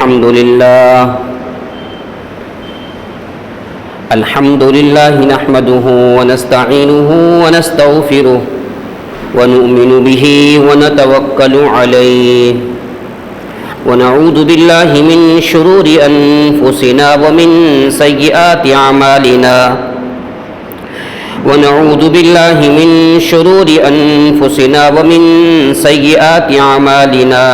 الحمد لله نحمده ونستعينه ونستغفره ونؤمن به ونتوكل عليه ونعوذ بالله من شرور أنفسنا ومن سيئات أعمالنا ونعوذ بالله من شرور أنفسنا ومن سيئات أعمالنا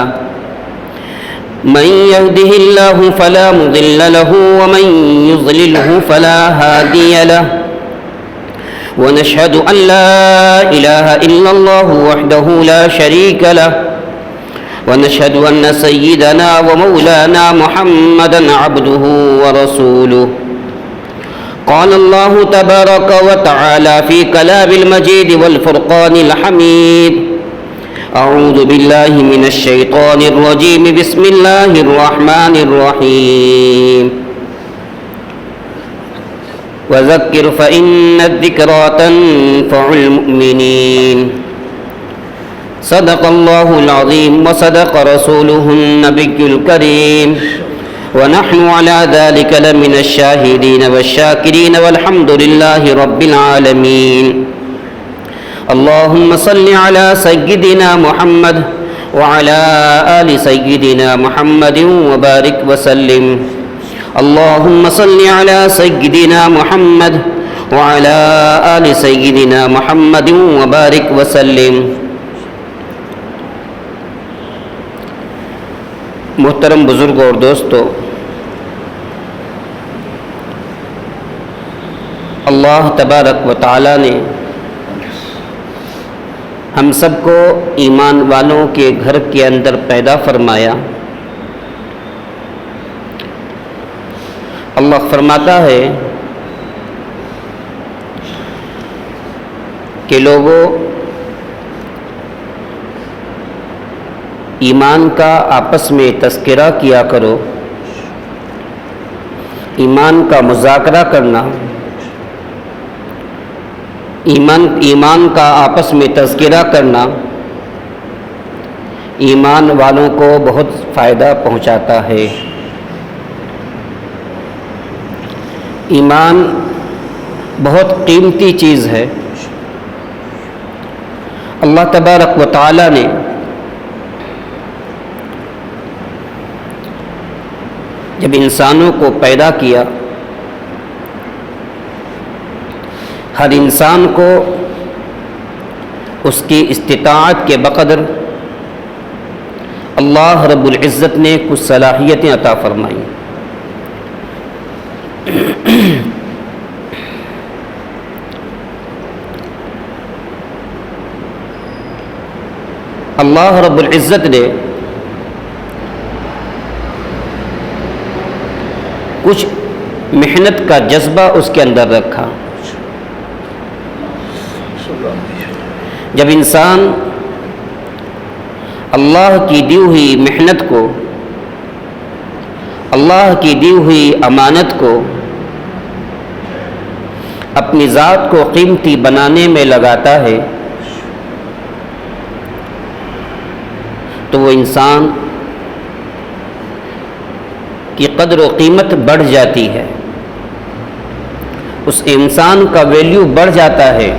من يهده الله فلا مضل له ومن يضلله فلا هادي له ونشهد أن لا إله إلا الله وحده لا شريك له ونشهد أن سيدنا ومولانا محمدا عبده ورسوله قال الله تبارك وتعالى في كلام المجيد والفرقان الحميد أعوذ بالله من الشيطان الرجيم بسم الله الرحمن الرحيم وذكر فإن الذكرى تنفع المؤمنين صدق الله العظيم وصدق رسوله النبي الكريم ونحن على ذلك لمن الشاهدين والشاكرين والحمد لله رب العالمين اللهم صل على سيدنا محمد وعلى آل سيدنا محمد وبارك وسلم اللهم صل على سيدنا محمد وعلى آل سيدنا محمد وبارك وسلم محترم بزرگ اور دوستو، اللہ تبارک و تعالی نے ہم سب کو ایمان والوں کے گھر کے اندر پیدا فرمایا۔ اللہ فرماتا ہے کہ لوگوں، ایمان کا آپس میں تذکرہ کیا کرو، ایمان کا مذاکرہ کرنا، ایمان کا آپس میں تذکرہ کرنا ایمان والوں کو بہت فائدہ پہنچاتا ہے۔ ایمان بہت قیمتی چیز ہے۔ اللہ تبارک و تعالی نے جب انسانوں کو پیدا کیا، ہر انسان کو اس کی استطاعت کے بقدر اللہ رب العزت نے کچھ صلاحیتیں عطا فرمائیں۔ اللہ رب العزت نے کچھ محنت کا جذبہ اس کے اندر رکھا۔ جب انسان اللہ کی دی ہوئی محنت کو، اللہ کی دی ہوئی امانت کو، اپنی ذات کو قیمتی بنانے میں لگاتا ہے تو وہ انسان کی قدر و قیمت بڑھ جاتی ہے، اس انسان کا ویلیو بڑھ جاتا ہے۔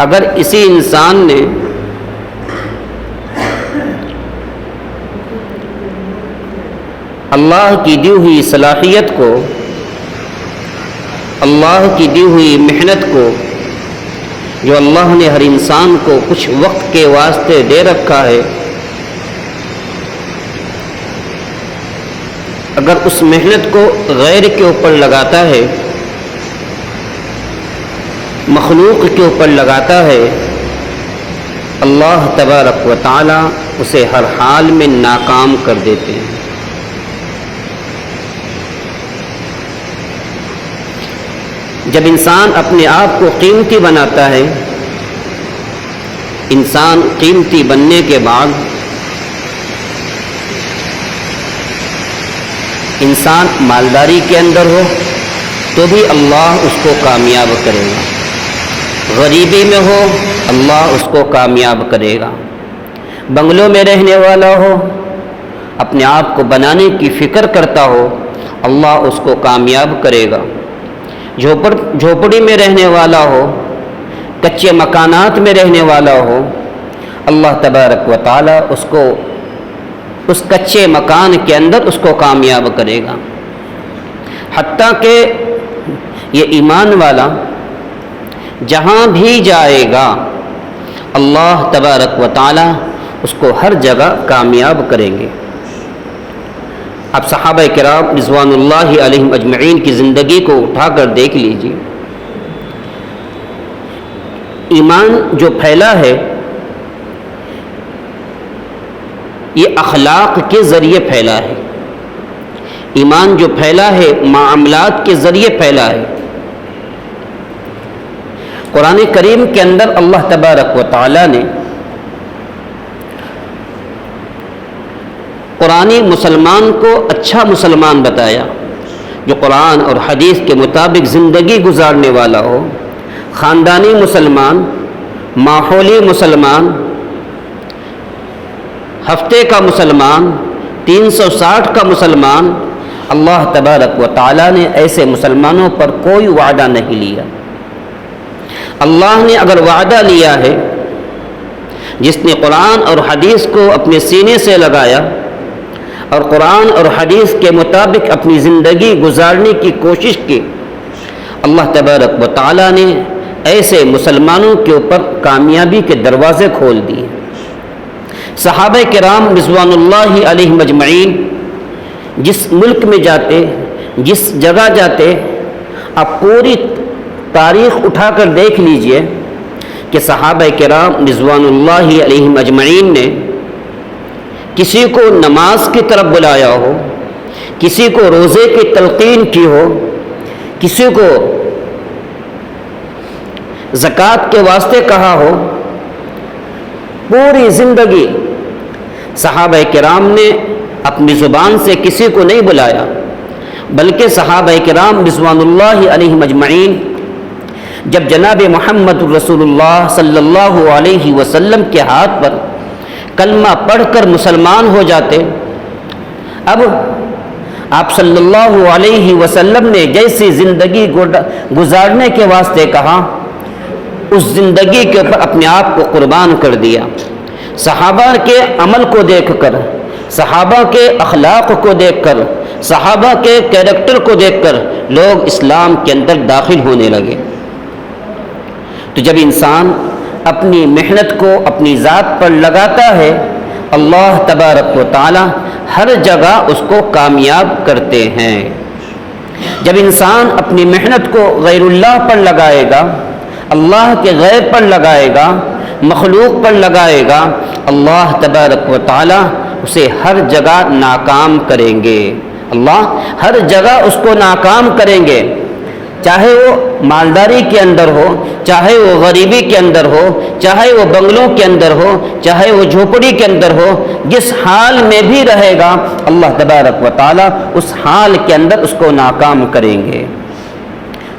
اگر اسی انسان نے اللہ کی دی ہوئی صلاحیت کو، اللہ کی دی ہوئی محنت کو، جو اللہ نے ہر انسان کو کچھ وقت کے واسطے دے رکھا ہے، اگر اس محنت کو غیر کے اوپر لگاتا ہے، مخلوق کے اوپر لگاتا ہے، اللہ تبارک و تعالی اسے ہر حال میں ناکام کر دیتے ہیں۔ جب انسان اپنے آپ کو قیمتی بناتا ہے، انسان قیمتی بننے کے بعد انسان مالداری کے اندر ہو تو بھی اللہ اس کو کامیاب کرے گا، غریبی میں ہو اللہ اس کو کامیاب کرے گا، بنگلوں میں رہنے والا ہو، اپنے آپ کو بنانے کی فکر کرتا ہو، اللہ اس کو کامیاب کرے گا۔ جھوپڑی میں رہنے والا ہو، کچے مکانات میں رہنے والا ہو، اللہ تبارک و تعالی اس کو اس کچے مکان کے اندر اس کو کامیاب کرے گا۔ حتیٰ کہ یہ ایمان والا جہاں بھی جائے گا اللہ تبارک و تعالی اس کو ہر جگہ کامیاب کریں گے۔ اب صحابہ کرام رضوان اللہ علیہم اجمعین کی زندگی کو اٹھا کر دیکھ لیجیے۔ ایمان جو پھیلا ہے یہ اخلاق کے ذریعے پھیلا ہے، ایمان جو پھیلا ہے معاملات کے ذریعے پھیلا ہے۔ قرآن کریم کے اندر اللہ تبارک و تعالی نے قرآنی مسلمان کو اچھا مسلمان بتایا، جو قرآن اور حدیث کے مطابق زندگی گزارنے والا ہو، خاندانی مسلمان، ماحولی مسلمان، ہفتے کا مسلمان، 360 کا مسلمان۔ اللہ تبارک و تعالیٰ نے ایسے مسلمانوں پر کوئی وعدہ نہیں لیا۔ اللہ نے اگر وعدہ لیا ہے، جس نے قرآن اور حدیث کو اپنے سینے سے لگایا اور قرآن اور حدیث کے مطابق اپنی زندگی گزارنے کی کوشش کی، اللہ تبارک و تعالیٰ نے ایسے مسلمانوں کے اوپر کامیابی کے دروازے کھول دیے۔ صحابہ کرام رضوان اللہ علیہم اجمعین جس ملک میں جاتے، جس جگہ جاتے، آپ پوری تاریخ اٹھا کر دیکھ لیجئے کہ صحابہ کرام رضوان اللہ علیہم اجمعین نے کسی کو نماز کی طرف بلایا ہو، کسی کو روزے کی تلقین کی ہو، کسی کو زکوٰۃ کے واسطے کہا ہو، پوری زندگی صحابہ کرام نے اپنی زبان سے کسی کو نہیں بلایا، بلکہ صحابہ کرام رضوان اللہ علیہم اجمعین جب جناب محمد رسول اللہ صلی اللہ علیہ وسلم کے ہاتھ پر کلمہ پڑھ کر مسلمان ہو جاتے، اب آپ صلی اللہ علیہ وسلم نے جیسی زندگی گزارنے کے واسطے کہا، اس زندگی کے اوپر اپنے آپ کو قربان کر دیا۔ صحابہ کے عمل کو دیکھ کر، صحابہ کے اخلاق کو دیکھ کر، صحابہ کے کیریکٹر کو دیکھ کر لوگ اسلام کے اندر داخل ہونے لگے۔ تو جب انسان اپنی محنت کو اپنی ذات پر لگاتا ہے، اللہ تبارک و تعالی ہر جگہ اس کو کامیاب کرتے ہیں۔ جب انسان اپنی محنت کو غیر اللہ پر لگائے گا، اللہ کے غیر پر لگائے گا، مخلوق پر لگائے گا، اللہ تبارک و تعالی اسے ہر جگہ ناکام کریں گے۔ اللہ ہر جگہ اس کو ناکام کریں گے، چاہے وہ مالداری کے اندر ہو، چاہے وہ غریبی کے اندر ہو، چاہے وہ بنگلوں کے اندر ہو، چاہے وہ جھوپڑی کے اندر ہو، جس حال میں بھی رہے گا اللہ تبارک و تعالی اس حال کے اندر اس کو ناکام کریں گے۔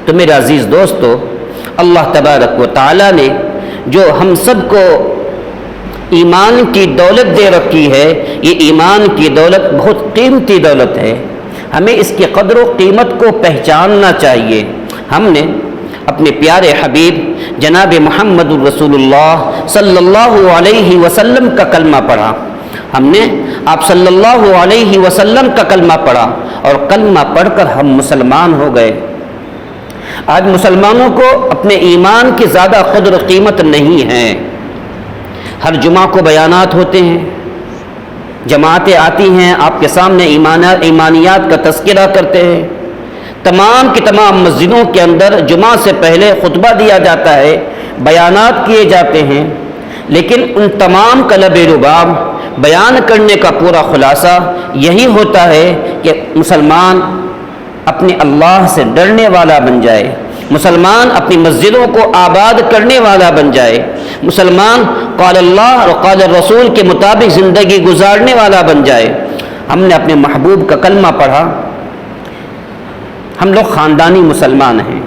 تو میرے عزیز دوستو، اللہ تبارک و تعالی نے جو ہم سب کو ایمان کی دولت دے رکھی ہے، یہ ایمان کی دولت بہت قیمتی دولت ہے، ہمیں اس کی قدر و قیمت کو پہچاننا چاہیے۔ ہم نے اپنے پیارے حبیب جناب محمد رسول اللہ صلی اللہ علیہ وسلم کا کلمہ پڑھا، ہم نے آپ صلی اللہ علیہ وسلم کا کلمہ پڑھا اور کلمہ پڑھ کر ہم مسلمان ہو گئے۔ آج مسلمانوں کو اپنے ایمان کی زیادہ قدر و قیمت نہیں ہے۔ ہر جمعہ کو بیانات ہوتے ہیں، جماعتیں آتی ہیں، آپ کے سامنے ایمانیات کا تذکرہ کرتے ہیں، تمام کی تمام مسجدوں کے اندر جمعہ سے پہلے خطبہ دیا جاتا ہے، بیانات کیے جاتے ہیں، لیکن ان تمام کا لب رباب بیان کرنے کا پورا خلاصہ یہی ہوتا ہے کہ مسلمان اپنے اللہ سے ڈرنے والا بن جائے، مسلمان اپنی مسجدوں کو آباد کرنے والا بن جائے، مسلمان قال اللہ اور قال الرسول کے مطابق زندگی گزارنے والا بن جائے۔ ہم نے اپنے محبوب کا کلمہ پڑھا، ہم لوگ خاندانی مسلمان ہیں،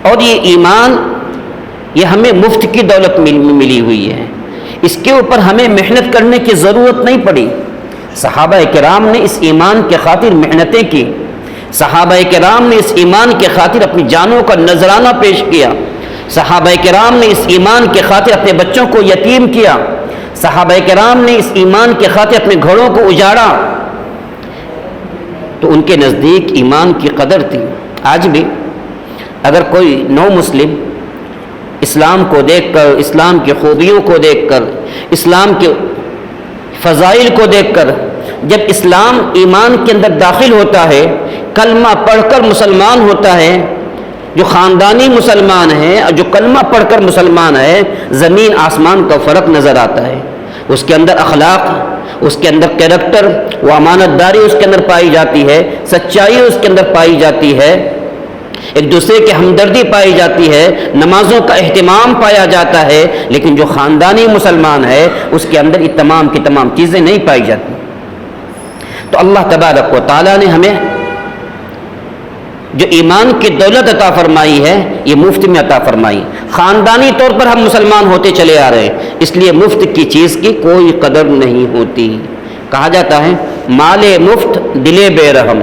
اور یہ ایمان یہ ہمیں مفت کی دولت ملی ہوئی ہے۔ اس کے اوپر ہمیں محنت کرنے کی ضرورت نہیں پڑی. صحابہ کرام نے اس ایمان کے خاطر محنتیں کی. صحابہ کرام نے اس ایمان کے خاطر اپنی جانوں کا نذرانہ پیش کیا. صحابہ کرام نے اس ایمان کے خاطر اپنے بچوں کو یتیم کیا. صحابہ کرام نے اس ایمان کے خاطر اپنے گھروں کو اجاڑا. تو ان کے نزدیک ایمان کی قدر تھی. آج بھی اگر کوئی نو مسلم اسلام کو دیکھ کر، اسلام کی خوبیوں کو دیکھ کر، اسلام کے فضائل کو دیکھ کر جب اسلام ایمان کے اندر داخل ہوتا ہے، کلمہ پڑھ کر مسلمان ہوتا ہے، جو خاندانی مسلمان ہے اور جو کلمہ پڑھ کر مسلمان ہے، زمین آسمان کا فرق نظر آتا ہے. اس کے اندر اخلاق، اس کے اندر کیریکٹر، وہ امانت داری اس کے اندر پائی جاتی ہے، سچائی اس کے اندر پائی جاتی ہے، ایک دوسرے کی ہمدردی پائی جاتی ہے، نمازوں کا اہتمام پایا جاتا ہے. لیکن جو خاندانی مسلمان ہے اس کے اندر یہ تمام کی تمام چیزیں نہیں پائی جاتی. تو اللہ تبارک و تعالیٰ نے ہمیں جو ایمان کی دولت عطا فرمائی ہے یہ مفت میں عطا فرمائی. خاندانی طور پر ہم مسلمان ہوتے چلے آ رہے ہیں، اس لیے مفت کی چیز کی کوئی قدر نہیں ہوتی. کہا جاتا ہے مال مفت دل بے رحم.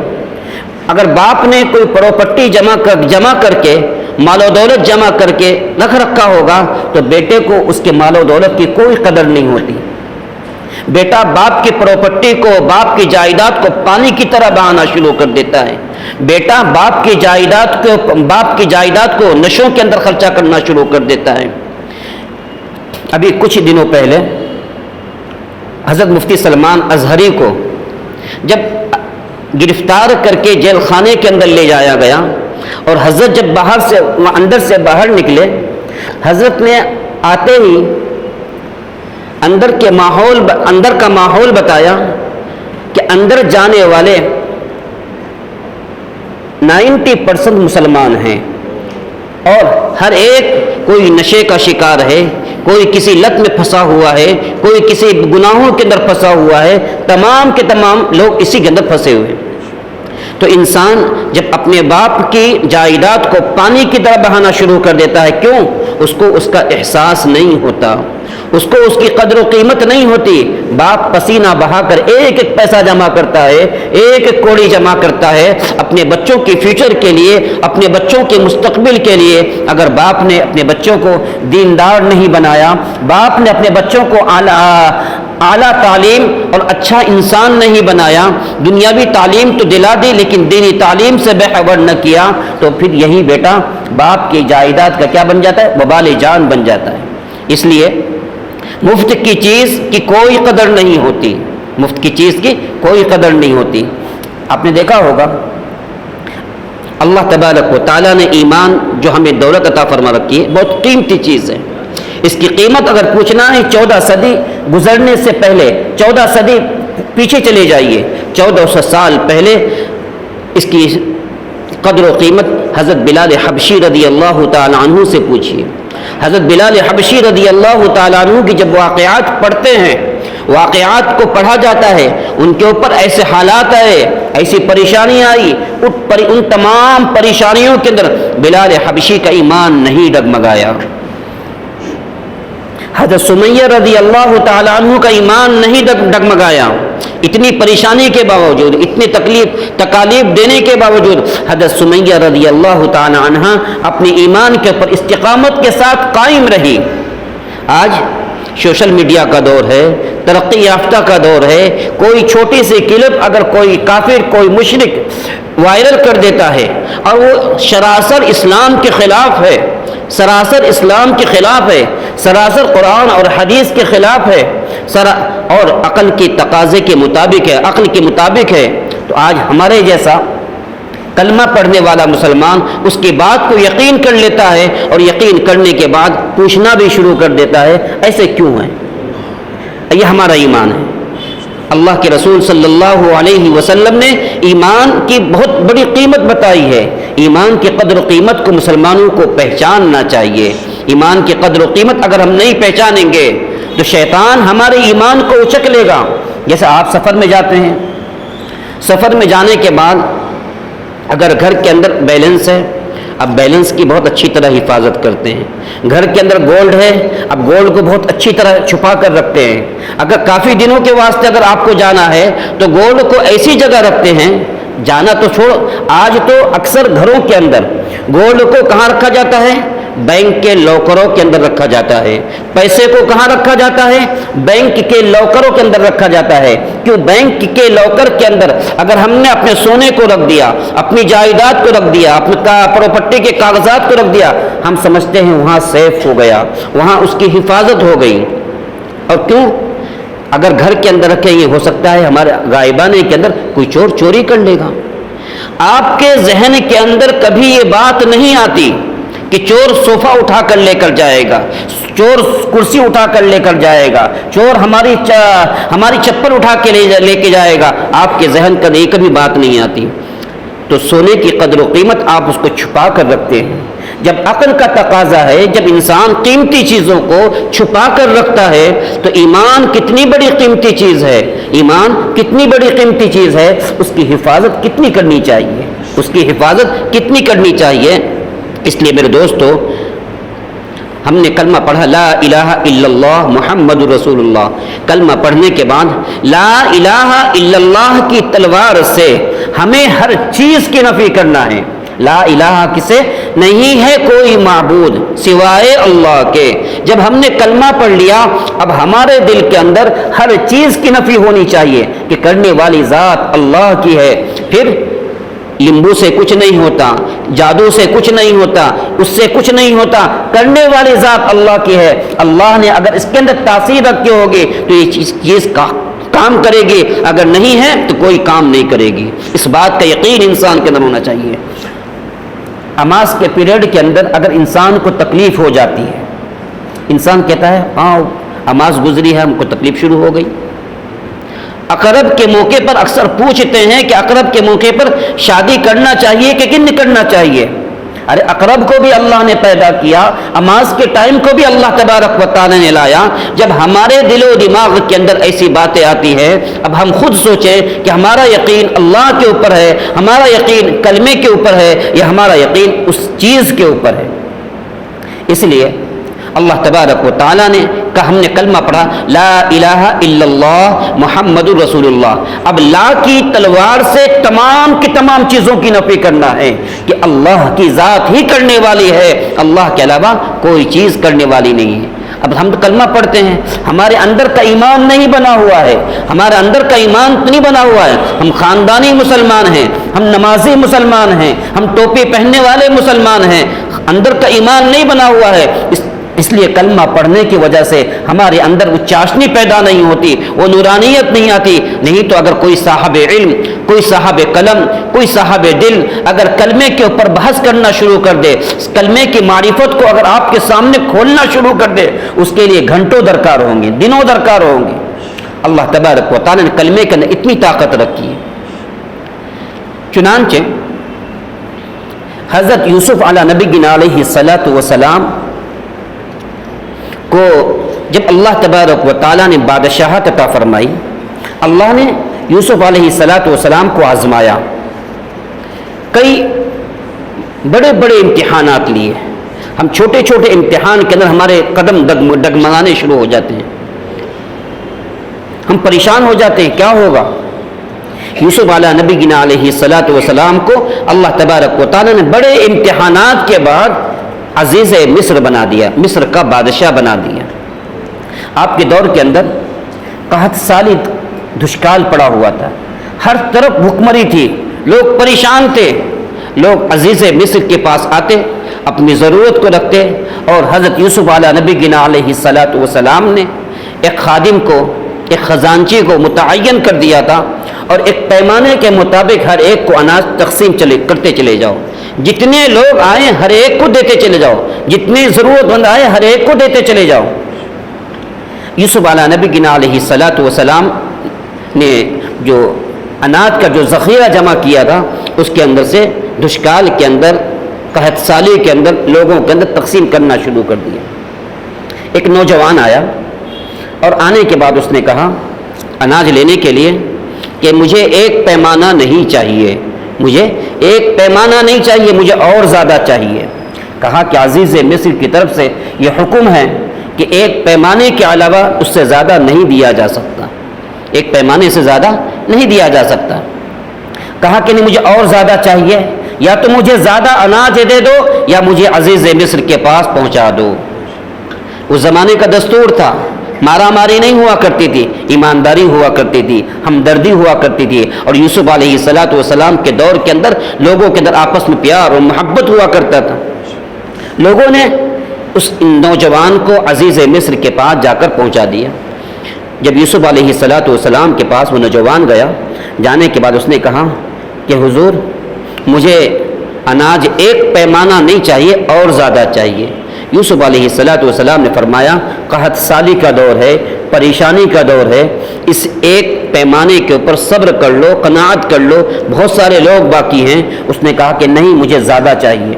اگر باپ نے کوئی پراپرٹی جمع کر کے، مال و دولت جمع کر کے رکھ رکھا ہوگا تو بیٹے کو اس کے مال و دولت کی کوئی قدر نہیں ہوتی. بیٹا باپ کی پراپرٹی کو، باپ کی جائیداد کو پانی کی طرح بہانا شروع کر دیتا ہے. بیٹا باپ کی جائیداد کو نشوں کے اندر خرچہ کرنا شروع کر دیتا ہے. ابھی کچھ دنوں پہلے حضرت مفتی سلمان ازہری کو جب گرفتار کر کے جیل خانے کے اندر لے جایا گیا اور حضرت جب اندر سے باہر نکلے، حضرت نے آتے ہی اندر کا ماحول بتایا کہ اندر جانے والے 90% مسلمان ہیں اور ہر ایک کوئی نشے کا شکار ہے، کوئی کسی لت میں پھنسا ہوا ہے، کوئی کسی گناہوں کے اندر پھنسا ہوا ہے، تمام کے تمام لوگ اسی کے اندر پھنسے ہوئے ہیں. تو انسان جب اپنے باپ کی جائیداد کو پانی کی طرح بہانا شروع کر دیتا ہے، کیوں؟ اس کو اس کا احساس نہیں ہوتا، اس کو اس کی قدر و قیمت نہیں ہوتی. باپ پسینہ بہا کر ایک ایک پیسہ جمع کرتا ہے، ایک ایک کوڑی جمع کرتا ہے اپنے بچوں کے فیوچر کے لیے، اپنے بچوں کے مستقبل کے لیے. اگر باپ نے اپنے بچوں کو دیندار نہیں بنایا، باپ نے اپنے بچوں کو اعلیٰ تعلیم اور اچھا انسان نہیں بنایا، دنیاوی تعلیم تو دلا دی لیکن دینی تعلیم سے بے خبر نہ کیا، تو پھر یہی بیٹا باپ کی جائیداد کا کیا بن جاتا ہے؟ وبال جان بن جاتا ہے. اس لیے مفت کی چیز کی کوئی قدر نہیں ہوتی، مفت کی چیز کی کوئی قدر نہیں ہوتی. آپ نے دیکھا ہوگا اللہ تبارک و تعالیٰ نے ایمان جو ہمیں دولت عطا فرما رکھی ہے بہت قیمتی چیز ہے. اس کی قیمت اگر پوچھنا ہے 14 صدی گزرنے سے پہلے، 14 صدی پیچھے چلے جائیے، 1400 سال پہلے اس کی قدر و قیمت حضرت بلال حبشی رضی اللہ تعالیٰ عنہ سے پوچھیے. حضرت بلال حبشی رضی اللہ تعالیٰ عنہ کی جب واقعات پڑھتے ہیں، واقعات کو پڑھا جاتا ہے، ان کے اوپر ایسے حالات آئے، ایسی پریشانیاں آئی، ان تمام پریشانیوں کے اندر بلال حبشی کا ایمان نہیں ڈگمگایا. حضرت سمیہ رضی اللہ تعالیٰ عنہ کا ایمان نہیں ڈگمگایا. اتنی پریشانی کے باوجود، اتنی تکالیف دینے کے باوجود حضرت سمیہ رضی اللہ تعالیٰ عنہ اپنے ایمان کے اوپر استقامت کے ساتھ قائم رہی. آج سوشل میڈیا کا دور ہے، ترقی یافتہ کا دور ہے. کوئی چھوٹی سی کلپ اگر کوئی کافر، کوئی مشرک وائرل کر دیتا ہے اور وہ سراسر اسلام کے خلاف ہے، سراسر اسلام کے خلاف ہے، سراسر قرآن اور حدیث کے خلاف ہے، اور عقل کی تقاضے کے مطابق ہے، عقل کے مطابق ہے، تو آج ہمارے جیسا کلمہ پڑھنے والا مسلمان اس کی بات کو یقین کر لیتا ہے اور یقین کرنے کے بعد پوچھنا بھی شروع کر دیتا ہے ایسے کیوں ہے؟ یہ ہمارا ایمان ہے. اللہ کے رسول صلی اللہ علیہ وسلم نے ایمان کی بہت بڑی قیمت بتائی ہے. ایمان کی قدر و قیمت کو مسلمانوں کو پہچاننا چاہیے. ایمان کی قدر و قیمت اگر ہم نہیں پہچانیں گے تو شیطان ہمارے ایمان کو اچک لے گا. جیسے آپ سفر میں جاتے ہیں، سفر میں جانے کے بعد اگر گھر کے اندر بیلنس ہے، اب بیلنس کی بہت اچھی طرح حفاظت کرتے ہیں۔ گھر کے اندر گولڈ ہے، اب گولڈ کو بہت اچھی طرح چھپا کر رکھتے ہیں۔ اگر کافی دنوں کے واسطے اگر آپ کو جانا ہے تو گولڈ کو ایسی جگہ رکھتے ہیں، جانا تو چھوڑو، آج تو اکثر گھروں کے اندر گولڈ کو کہاں رکھا جاتا ہے؟ بینک کے لاکروں کے اندر رکھا جاتا ہے۔ پیسے کو کہاں رکھا جاتا ہے؟ بینک کے لاکروں کے اندر رکھا جاتا ہے۔ کیوں؟ بینک کے لاکر کے اندر اگر ہم نے اپنے سونے کو رکھ دیا، اپنی جائیداد کو رکھ دیا، اپنے پراپرٹی کے کاغذات کو رکھ دیا، ہم سمجھتے ہیں وہاں سیف ہو گیا، وہاں اس کی حفاظت ہو گئی۔ اور کیوں؟ اگر گھر کے اندر رکھے، یہ ہو سکتا ہے ہمارے غائبانے کے اندر کوئی چور چوری کر لے گا۔ آپ کے ذہن کے اندر کبھی یہ بات نہیں آتی کہ چور صوفہ اٹھا کر لے کر جائے گا، چور کرسی اٹھا کر لے کر جائے گا، چور ہماری چپل اٹھا کے لے کے جائے گا۔ آپ کے ذہن کا نہیں کبھی بات نہیں آتی۔ تو سونے کی قدر و قیمت آپ اس کو چھپا کر رکھتے ہیں۔ جب عقل کا تقاضا ہے، جب انسان قیمتی چیزوں کو چھپا کر رکھتا ہے تو ایمان کتنی بڑی قیمتی چیز ہے، ایمان کتنی بڑی قیمتی چیز ہے، اس کی حفاظت کتنی کرنی چاہیے، اس کی حفاظت کتنی کرنی چاہیے۔ اس لیے میرے دوستو، ہم نے کلمہ پڑھا لا الہ الا اللہ محمد رسول اللہ، کلمہ پڑھنے کے بعد لا الہ الا اللہ کی تلوار سے ہمیں ہر چیز کی نفی کرنا ہے۔ لا الہ کسے؟ نہیں ہے کوئی معبود سوائے اللہ کے۔ جب ہم نے کلمہ پڑھ لیا، اب ہمارے دل کے اندر ہر چیز کی نفی ہونی چاہیے کہ کرنے والی ذات اللہ کی ہے۔ پھر لیمبو سے کچھ نہیں ہوتا، جادو سے کچھ نہیں ہوتا، اس سے کچھ نہیں ہوتا، کرنے والی ذات اللہ کی ہے۔ اللہ نے اگر اس کے اندر تاثیر رکھی ہوگی تو یہ چیز کام کرے گی، اگر نہیں ہے تو کوئی کام نہیں کرے گی۔ اس بات کا یقین انسان کے اندر ہونا چاہیے۔ نماز کے پیریڈ کے اندر اگر انسان کو تکلیف ہو جاتی ہے، انسان کہتا ہے ہاں نماز گزری ہے، ہم کو تکلیف شروع ہو گئی۔ اقرب کے موقع پر اکثر پوچھتے ہیں کہ اقرب کے موقع پر شادی کرنا چاہیے کہ نہیں کرنا چاہیے۔ ارے اقرب کو بھی اللہ نے پیدا کیا، نماز کے ٹائم کو بھی اللہ تبارک و تعالی نے لایا۔ جب ہمارے دل و دماغ کے اندر ایسی باتیں آتی ہیں، اب ہم خود سوچیں کہ ہمارا یقین اللہ کے اوپر ہے، ہمارا یقین کلمے کے اوپر ہے، یا ہمارا یقین اس چیز کے اوپر ہے۔ اس لیے اللہ تبارک و تعالیٰ نے کہا، ہم نے کلمہ پڑھا لا الہ الا اللہ محمد رسول اللہ، اب لا کی تلوار سے تمام کی تمام چیزوں کی نفی کرنا ہے کہ اللہ کی ذات ہی کرنے والی ہے، اللہ کے علاوہ کوئی چیز کرنے والی نہیں ہے۔ اب ہم تو کلمہ پڑھتے ہیں، ہمارے اندر کا ایمان نہیں بنا ہوا ہے، ہمارے اندر کا ایمان نہیں بنا ہوا ہے۔ ہم خاندانی مسلمان ہیں، ہم نمازی مسلمان ہیں، ہم ٹوپی پہننے والے مسلمان ہیں، اندر کا ایمان نہیں بنا ہوا ہے۔ اس لیے کلمہ پڑھنے کی وجہ سے ہمارے اندر وہ چاشنی پیدا نہیں ہوتی، وہ نورانیت نہیں آتی۔ نہیں تو اگر کوئی صاحب علم، کوئی صاحب قلم، کوئی صاحب دل اگر کلمے کے اوپر بحث کرنا شروع کر دے، کلمے کی معرفت کو اگر آپ کے سامنے کھولنا شروع کر دے، اس کے لیے گھنٹوں درکار ہوں گے، دنوں درکار ہوں گے۔ اللہ تبارک و تعالی نے کلمے کے اندر اتنی طاقت رکھی ہے۔ چنانچہ حضرت یوسف علیہ نبی علیہ الصلاۃ والسلام کو جب اللہ تبارک و تعالیٰ نے بادشاہت عطا فرمائی، اللہ نے یوسف علیہ الصلاۃ والسلام کو آزمایا، کئی بڑے بڑے امتحانات لیے۔ ہم چھوٹے چھوٹے امتحان کے اندر ہمارے قدم ڈگمگانے شروع ہو جاتے ہیں، ہم پریشان ہو جاتے ہیں کیا ہوگا۔ یوسف علیہ نبی علیہ الصلاۃ والسلام کو اللہ تبارک و تعالیٰ نے بڑے امتحانات کے بعد عزیز مصر بنا دیا، مصر کا بادشاہ بنا دیا۔ آپ کے دور کے اندر قحط سالی دشکال پڑا ہوا تھا، ہر طرف بھوکمری تھی، لوگ پریشان تھے۔ لوگ عزیز مصر کے پاس آتے، اپنی ضرورت کو رکھتے، اور حضرت یوسف علیہ نبی علیہ الصلاۃ والسلام نے ایک خادم کو، ایک خزانچی کو متعین کر دیا تھا، اور ایک پیمانے کے مطابق ہر ایک کو اناج تقسیم کرتے چلے جاؤ، جتنے لوگ آئیں ہر ایک کو دیتے چلے جاؤ، جتنے ضرورت مند آئے ہر ایک کو دیتے چلے جاؤ۔ یوسف علیہ نبی علیہ الصلاۃ والسلام نے جو اناج کا جو ذخیرہ جمع کیا تھا، اس کے اندر سے دشکال کے اندر، قحط سالی کے اندر لوگوں کے اندر تقسیم کرنا شروع کر دیا۔ ایک نوجوان آیا، اور آنے کے بعد اس نے کہا اناج لینے کے لیے کہ مجھے ایک پیمانہ نہیں چاہیے، مجھے ایک پیمانہ نہیں چاہیے، مجھے اور زیادہ چاہیے۔ کہا کہ عزیز مصر کی طرف سے یہ حکم ہے کہ ایک پیمانے کے علاوہ اس سے زیادہ نہیں دیا جا سکتا، ایک پیمانے سے زیادہ نہیں دیا جا سکتا۔ کہا کہ نہیں، مجھے اور زیادہ چاہیے، یا تو مجھے زیادہ اناج دے دو یا مجھے عزیز مصر کے پاس پہنچا دو۔ اس زمانے کا دستور تھا، مارا ماری نہیں ہوا کرتی تھی، ایمانداری ہوا کرتی تھی، ہمدردی ہوا کرتی تھی، اور یوسف علیہ السلام کے دور کے اندر لوگوں کے اندر آپس میں پیار اور محبت ہوا کرتا تھا۔ لوگوں نے اس نوجوان کو عزیز مصر کے پاس جا کر پہنچا دیا۔ جب یوسف علیہ السلام کے پاس وہ نوجوان گیا، جانے کے بعد اس نے کہا کہ حضور مجھے اناج ایک پیمانہ نہیں چاہیے، اور زیادہ چاہیے۔ یوسف علیہ السلام نے فرمایا قحط سالی کا دور ہے، پریشانی کا دور ہے، اس ایک پیمانے کے اوپر صبر کر لو، قناعت کر لو، بہت سارے لوگ باقی ہیں۔ اس نے کہا کہ نہیں، مجھے زیادہ چاہیے۔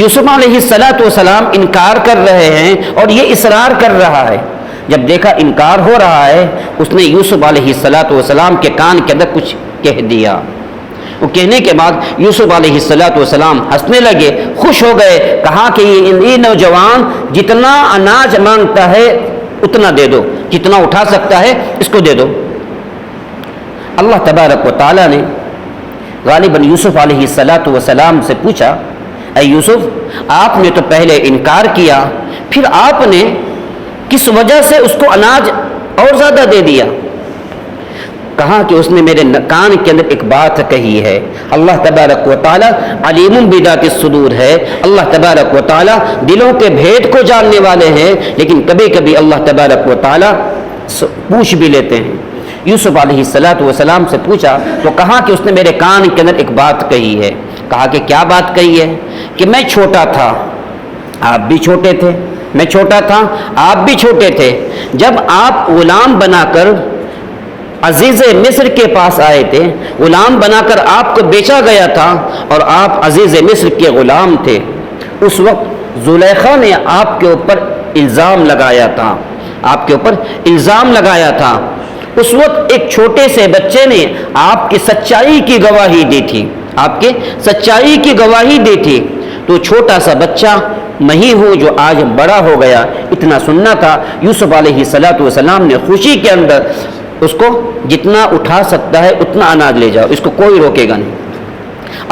یوسف علیہ السلام انکار کر رہے ہیں اور یہ اصرار کر رہا ہے۔ جب دیکھا انکار ہو رہا ہے، اس نے یوسف علیہ السلام کے کان کے اندر کچھ کہہ دیا۔ وہ کہنے کے بعد یوسف علیہ السلام ہنسنے لگے، خوش ہو گئے۔ کہا کہ یہ نوجوان جتنا اناج مانگتا ہے اتنا دے دو، جتنا اٹھا سکتا ہے اس کو دے دو۔ اللہ تبارک و تعالیٰ نے غالباً یوسف علیہ السلام سے پوچھا، اے یوسف، آپ نے تو پہلے انکار کیا، پھر آپ نے کس وجہ سے اس کو اناج اور زیادہ دے دیا؟ کہا کہ اس نے میرے کان کے اندر ایک بات کہی ہے۔ اللہ تبارک و تعالیٰ علیم بذات الصدور ہے، اللہ تبارک و تعالیٰ دلوں کے بھید کو جاننے والے ہیں، لیکن کبھی کبھی اللہ تبارک و تعالیٰ پوچھ بھی لیتے ہیں۔ یوسف علیہ السلام سے پوچھا تو کہا کہ اس نے میرے کان کے اندر ایک بات کہی ہے۔ کہا کہ کیا بات کہی ہے؟ کہ میں چھوٹا تھا، آپ بھی چھوٹے تھے، میں چھوٹا تھا، آپ بھی چھوٹے تھے، جب آپ غلام بنا کر عزیز مصر کے پاس آئے تھے، غلام بنا کر آپ کو بیچا گیا تھا اور آپ عزیز مصر کے غلام تھے۔ اس وقت زلیخا نے آپ کے اوپر الزام لگایا تھا، آپ کے اوپر الزام لگایا تھا۔ اس وقت ایک چھوٹے سے بچے نے آپ کی سچائی کی گواہی دی تھی، آپ کے سچائی کی گواہی دی تھی۔ تو چھوٹا سا بچہ میں ہی ہوں جو آج بڑا ہو گیا، اتنا سننا تھا۔ یوسف علیہ السلام نے خوشی کے اندر اس کو جتنا اٹھا سکتا ہے اتنا اناج لے جاؤ، اس کو کوئی روکے گا نہیں۔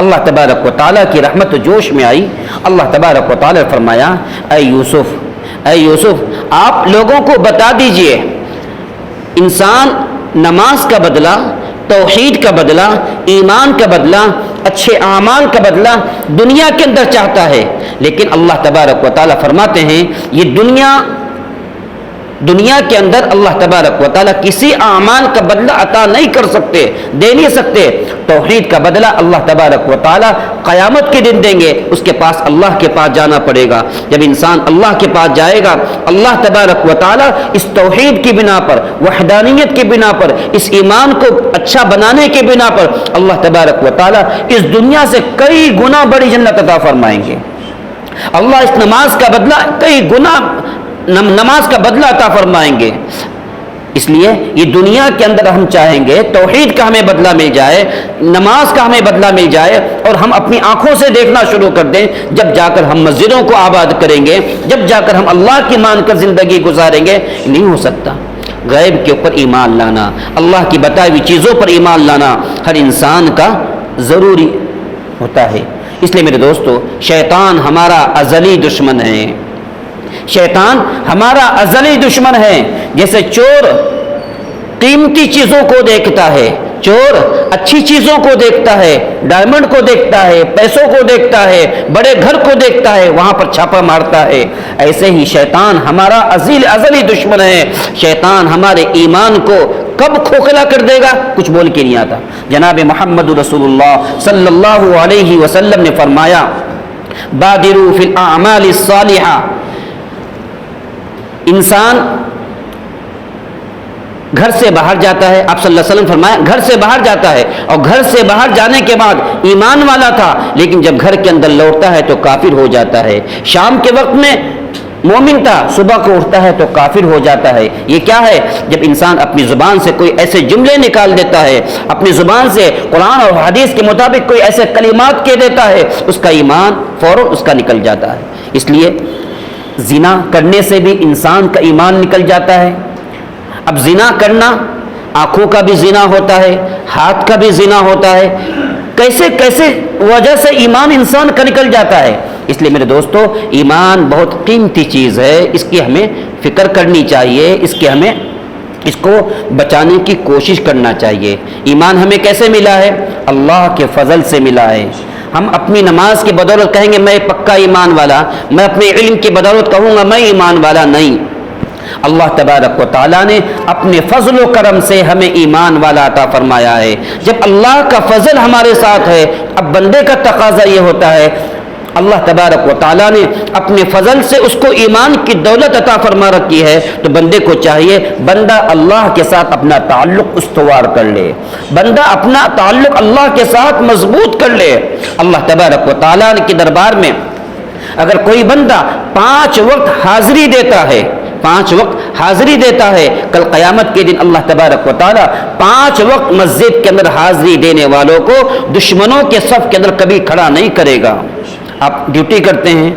اللہ تبارک و تعالیٰ کی رحمت جوش میں آئی۔ اللہ تبارک و تعالیٰ نے فرمایا، اے یوسف، آپ لوگوں کو بتا دیجئے، انسان نماز کا بدلہ، توحید کا بدلہ، ایمان کا بدلہ، اچھے اعمال کا بدلہ دنیا کے اندر چاہتا ہے، لیکن اللہ تبارک و تعالیٰ فرماتے ہیں یہ دنیا کے اندر اللہ تبارک و تعالیٰ کسی اعمال کا بدلہ عطا نہیں کر سکتے، دے نہیں سکتے۔ توحید کا بدلہ اللہ تبارک و تعالیٰ قیامت کے دن دیں گے، اس کے پاس اللہ کے پاس جانا پڑے گا۔ جب انسان اللہ کے پاس جائے گا، اللہ تبارک و تعالیٰ اس توحید کی بنا پر، وحدانیت کی بنا پر، اس ایمان کو اچھا بنانے کی بنا پر اللہ تبارک و تعالیٰ اس دنیا سے کئی گنا بڑی جنت عطا فرمائیں گے۔ اللہ اس نماز کا بدلہ کئی گنا نماز کا بدلہ عطا فرمائیں گے۔ اس لیے یہ دنیا کے اندر ہم چاہیں گے توحید کا ہمیں بدلہ مل جائے، نماز کا ہمیں بدلہ مل جائے، اور ہم اپنی آنکھوں سے دیکھنا شروع کر دیں، جب جا کر ہم مسجدوں کو آباد کریں گے، جب جا کر ہم اللہ کی مان کر زندگی گزاریں گے۔ نہیں ہو سکتا۔ غیب کے اوپر ایمان لانا، اللہ کی بتائی ہوئی چیزوں پر ایمان لانا ہر انسان کا ضروری ہوتا ہے۔ اس لیے میرے دوستو، شیطان ہمارا ازلی دشمن ہے، شیطان ہمارا ازلی دشمن ہے۔ جیسے چور قیمتی چیزوں کو دیکھتا ہے، چور اچھی چیزوں کو دیکھتا ہے، ڈائمنڈ کو دیکھتا ہے، پیسوں کو دیکھتا ہے، بڑے گھر کو دیکھتا ہے، وہاں پر چھاپا مارتا ہے، ایسے ہی شیطان ہمارا ازلی دشمن ہے۔ شیطان ہمارے ایمان کو کب کھوکھلا کر دے گا کچھ بول کے نہیں آتا۔ جناب محمد رسول اللہ صلی اللہ علیہ وسلم نے فرمایا، بادروا فی الاعمال الصالحہ، انسان گھر سے باہر جاتا ہے، آپ صلی اللہ علیہ وسلم فرمایا گھر سے باہر جاتا ہے، اور گھر سے باہر جانے کے بعد ایمان والا تھا، لیکن جب گھر کے اندر لوٹتا ہے تو کافر ہو جاتا ہے۔ شام کے وقت میں مومن تھا صبح کو اٹھتا ہے تو کافر ہو جاتا ہے۔ یہ کیا ہے؟ جب انسان اپنی زبان سے کوئی ایسے جملے نکال دیتا ہے، اپنی زبان سے قرآن اور حدیث کے مطابق کوئی ایسے کلمات کہہ دیتا ہے، اس کا ایمان فوراً اس کا نکل جاتا ہے۔ اس لیے زنا کرنے سے بھی انسان کا ایمان نکل جاتا ہے۔ اب زنا کرنا، آنکھوں کا بھی زنا ہوتا ہے، ہاتھ کا بھی زنا ہوتا ہے، کیسے کیسے وجہ سے ایمان انسان کا نکل جاتا ہے۔ اس لیے میرے دوستو، ایمان بہت قیمتی چیز ہے، اس کی ہمیں فکر کرنی چاہیے، اس کو بچانے کی کوشش کرنا چاہیے۔ ایمان ہمیں کیسے ملا ہے؟ اللہ کے فضل سے ملا ہے۔ ہم اپنی نماز کی بدولت کہیں گے میں پکا ایمان والا، میں اپنے علم کی بدولت کہوں گا میں ایمان والا، نہیں۔ اللہ تبارک و تعالیٰ نے اپنے فضل و کرم سے ہمیں ایمان والا عطا فرمایا ہے۔ جب اللہ کا فضل ہمارے ساتھ ہے، اب بندے کا تقاضا یہ ہوتا ہے، اللہ تبارک و تعالیٰ نے اپنے فضل سے اس کو ایمان کی دولت عطا فرما رکھی ہے، تو بندے کو چاہیے بندہ اللہ کے ساتھ اپنا تعلق استوار کر لے، بندہ اپنا تعلق اللہ کے ساتھ مضبوط کر لے۔ اللہ تبارک و تعالیٰ کے دربار میں اگر کوئی بندہ 5 وقت حاضری دیتا ہے، 5 وقت حاضری دیتا ہے، کل قیامت کے دن اللہ تبارک و تعالیٰ 5 وقت مسجد کے اندر حاضری دینے والوں کو دشمنوں کے صف کے اندر کبھی کھڑا نہیں کرے گا۔ آپ ڈیوٹی کرتے ہیں،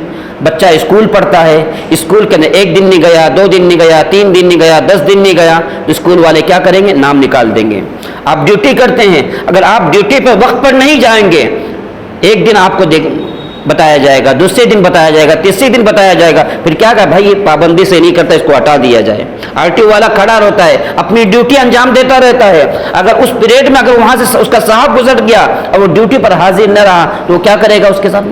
بچہ اسکول پڑھتا ہے، اسکول کے اندر 1 دن نہیں گیا، 2 دن نہیں گیا، 3 دن نہیں گیا، 10 دن نہیں گیا، تو اسکول والے کیا کریں گے؟ نام نکال دیں گے۔ آپ ڈیوٹی کرتے ہیں، اگر آپ ڈیوٹی پہ وقت پر نہیں جائیں گے، 1 دن آپ کو بتایا جائے گا، دوسرے دن بتایا جائے گا، تیسرے دن بتایا جائے گا، پھر کیا کہا بھائی یہ پابندی سے نہیں کرتا، اس کو ہٹا دیا جائے۔ RTO والا کھڑا رہتا ہے، اپنی ڈیوٹی انجام دیتا رہتا ہے، اگر اس پیریڈ میں اگر وہاں سے اس کا صاحب گزر گیا اور وہ ڈیوٹی پر حاضر نہ رہا تو وہ کیا کرے گا؟ اس کے ساتھ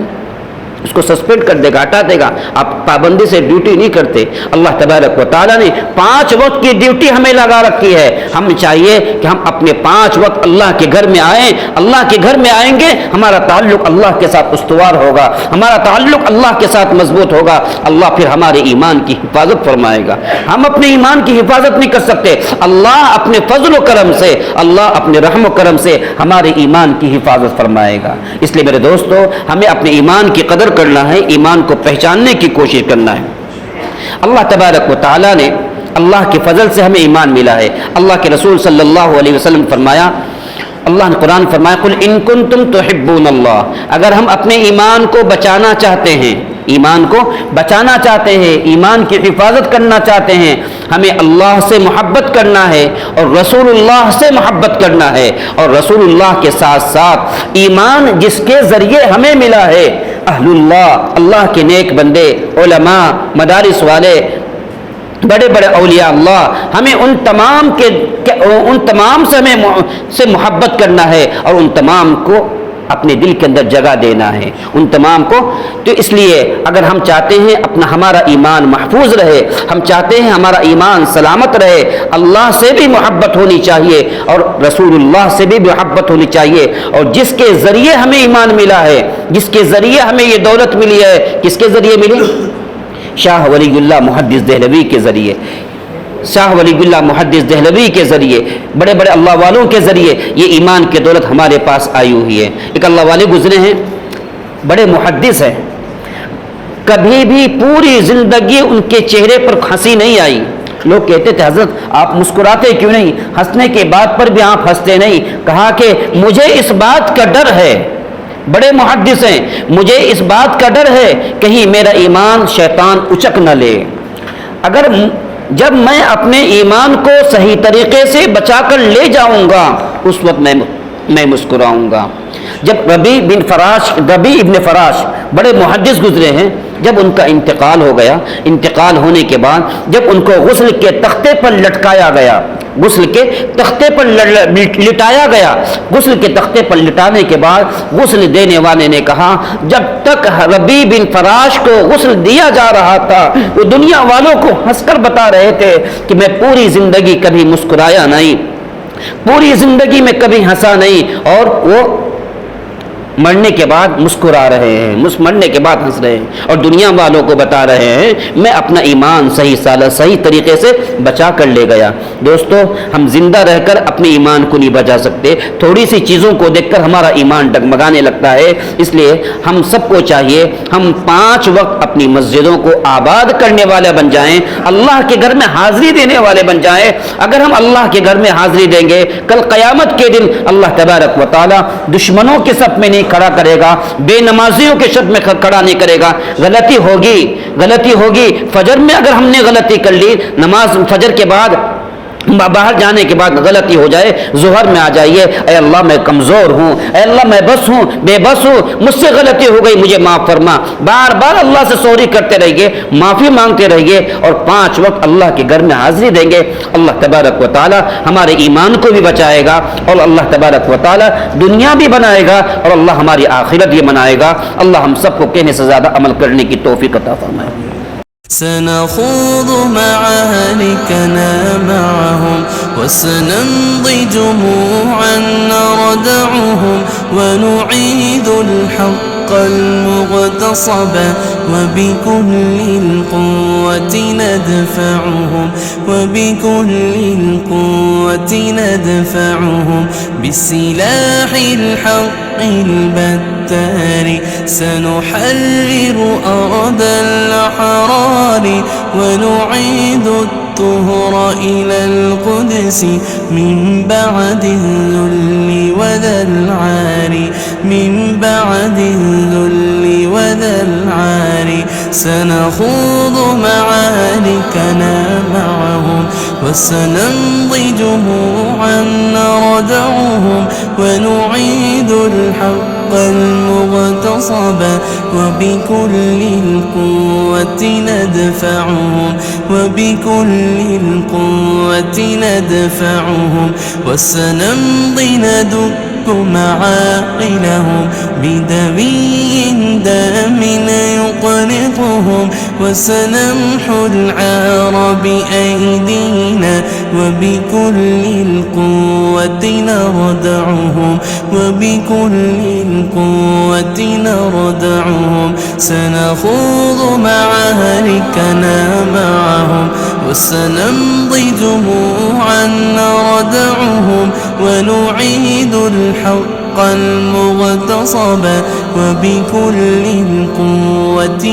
اس کو سسپینڈ کر دے گا، ہٹا دے گا۔ آپ پابندی سے ڈیوٹی نہیں کرتے۔ اللہ تبارک و تعالیٰ نے 5 وقت کی ڈیوٹی ہمیں لگا رکھی ہے، ہم چاہیے کہ ہم اپنے 5 وقت اللہ کے گھر میں آئیں، اللہ کے گھر میں آئیں گے ہمارا تعلق اللہ کے ساتھ استوار ہوگا، ہمارا تعلق اللہ کے ساتھ مضبوط ہوگا، اللہ پھر ہمارے ایمان کی حفاظت فرمائے گا۔ ہم اپنے ایمان کی حفاظت نہیں کر سکتے، اللہ اپنے فضل و کرم سے، اللہ اپنے رحم و کرم سے ہمارے ایمان کی حفاظت فرمائے گا۔ اس لیے میرے دوستو، ہمیں اپنے ایمان کی قدر کرنا ہے، ایمان کو پہچاننے کی کوشش کرنا ہے۔ اللہ تبارک و تعالیٰ نے اللہ کے فضل سے ہمیں ایمان ملا ہے۔ اللہ کے رسول صلی اللہ علیہ وسلم فرمایا، اللہ نے قرآن فرمایا قل ان کنتم تحبون اللہ، اگر ہم اپنے ایمان کو بچانا چاہتے ہیں، ایمان کو بچانا چاہتے ہیں، ایمان کی حفاظت کرنا چاہتے ہیں، ہمیں اللہ سے محبت کرنا ہے اور رسول اللہ سے محبت کرنا ہے، اور رسول اللہ کے ساتھ ساتھ ایمان جس کے ذریعے ہمیں ملا ہے، اہل اللہ، اللہ کے نیک بندے، علماء، مدارس والے، بڑے بڑے اولیاء اللہ، ہمیں ان تمام سے سے محبت کرنا ہے اور ان تمام کو اپنے دل کے اندر جگہ دینا ہے، ان تمام کو۔ تو اس لیے اگر ہم چاہتے ہیں ہمارا ایمان محفوظ رہے، ہم چاہتے ہیں ہمارا ایمان سلامت رہے، اللہ سے بھی محبت ہونی چاہیے اور رسول اللہ سے بھی محبت ہونی چاہیے، اور جس کے ذریعے ہمیں ایمان ملا ہے، جس کے ذریعے ہمیں یہ دولت ملی ہے، کس کے ذریعے ملی؟ شاہ ولی اللہ محدث دہلوی کے ذریعے، شاہ ولی اللہ محدث دہلوی کے ذریعے، بڑے بڑے اللہ والوں کے ذریعے یہ ایمان کی دولت ہمارے پاس آئی ہوئی ہے۔ ایک اللہ والے گزرے ہیں، بڑے محدث ہیں، کبھی بھی پوری زندگی ان کے چہرے پر ہنسی نہیں آئی۔ لوگ کہتے تھے حضرت آپ مسکراتے کیوں نہیں، ہنسنے کے بعد پر بھی آپ ہنستے نہیں؟ کہا کہ مجھے اس بات کا ڈر ہے، بڑے محدث ہیں، مجھے اس بات کا ڈر ہے کہیں میرا ایمان شیطان اچک نہ لے، اگر جب میں اپنے ایمان کو صحیح طریقے سے بچا کر لے جاؤں گا اس وقت میں مسکراؤں گا۔ جب ربیع ابن فراش بڑے محدث گزرے ہیں، جب ان کا انتقال ہو گیا، انتقال ہونے کے بعد جب ان کو غسل کے تختے پر لٹکایا گیا، غسل کے تختے پر لٹایا گیا، غسل کے تختے پر لٹانے کے بعد غسل دینے والے نے کہا جب تک ربیع بن فراش کو غسل دیا جا رہا تھا وہ دنیا والوں کو ہنس کر بتا رہے تھے کہ میں پوری زندگی کبھی مسکرایا نہیں، پوری زندگی میں کبھی ہنسا نہیں، اور وہ مرنے کے بعد مسکرا رہے ہیں، مرنے کے بعد ہنس رہے ہیں، اور دنیا والوں کو بتا رہے ہیں میں اپنا ایمان صحیح طریقے سے بچا کر لے گیا۔ دوستو، ہم زندہ رہ کر اپنے ایمان کو نہیں بچا سکتے، تھوڑی سی چیزوں کو دیکھ کر ہمارا ایمان ڈگمگانے لگتا ہے۔ اس لیے ہم سب کو چاہیے ہم 5 وقت اپنی مسجدوں کو آباد کرنے والے بن جائیں، اللہ کے گھر میں حاضری دینے والے بن جائیں۔ اگر ہم اللہ کے گھر میں حاضری دیں گے، کل قیامت کے دن اللہ تبارک و تعالی دشمنوں کے صف میں نہیں کھڑا کرے گا، بے نمازیوں کے صف میں کھڑا نہیں کرے گا۔ غلطی ہوگی فجر میں اگر ہم نے غلطی کر لی، نماز فجر کے بعد باہر جانے کے بعد غلطی ہو جائے، ظہر میں آ جائیے، اے اللہ میں کمزور ہوں، اے اللہ میں بے بس ہوں، مجھ سے غلطی ہو گئی، مجھے معاف فرما۔ بار بار اللہ سے سوری کرتے رہیے، معافی مانگتے رہیے، اور 5 وقت اللہ کے گھر میں حاضری دیں گے۔ اللہ تبارک و تعالی ہمارے ایمان کو بھی بچائے گا، اور اللہ تبارک و تعالی دنیا بھی بنائے گا، اور اللہ ہماری آخرت بھی بنائے گا۔ اللہ ہم سب کو کہنے سے زیادہ عمل کرنے کی توفیق عطا فرمائے۔ سنخوض معاركنا معهم وسنمضي جموعا نردعهم ونعيد الحق المغتصب وبكل القوة ندفعهم بسلاح الحق البتار سنحرر أرض الأحرار ونعيد الطهر إلى القدس من بعد الذل وذا العار سنخوض معاركنا معهم وسنمضي جموعا نردعهم ونعيد الحق المغتصب وبكل القوة ندفعهم وسنمضي ندك معاقلهم بدمي دام يقنطهم وسنمحو العار بأيدينا وبكل القوة نردعهم سنخوض معاركنا معهم وسنمضي جموعا نردعهم ونعيد الحق المغتصب وبكل القوة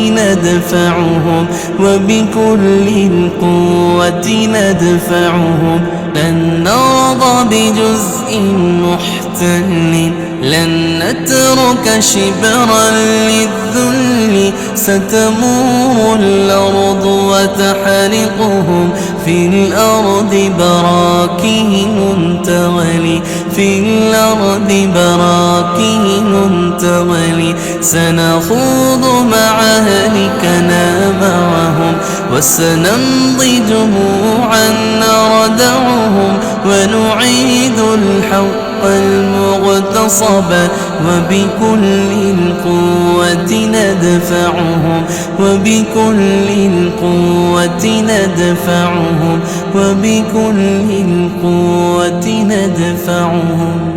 ندفعهم لن نرضى بجزء محتل لن نترك شبرا للذل ستمور الأرض وتحرقهم في الأرض براكين تغلي سنخوض معاركنا معهم وسنمضي جموعا نردعهم ونعيد الحق المغتصب وبكل القوة ندفعهم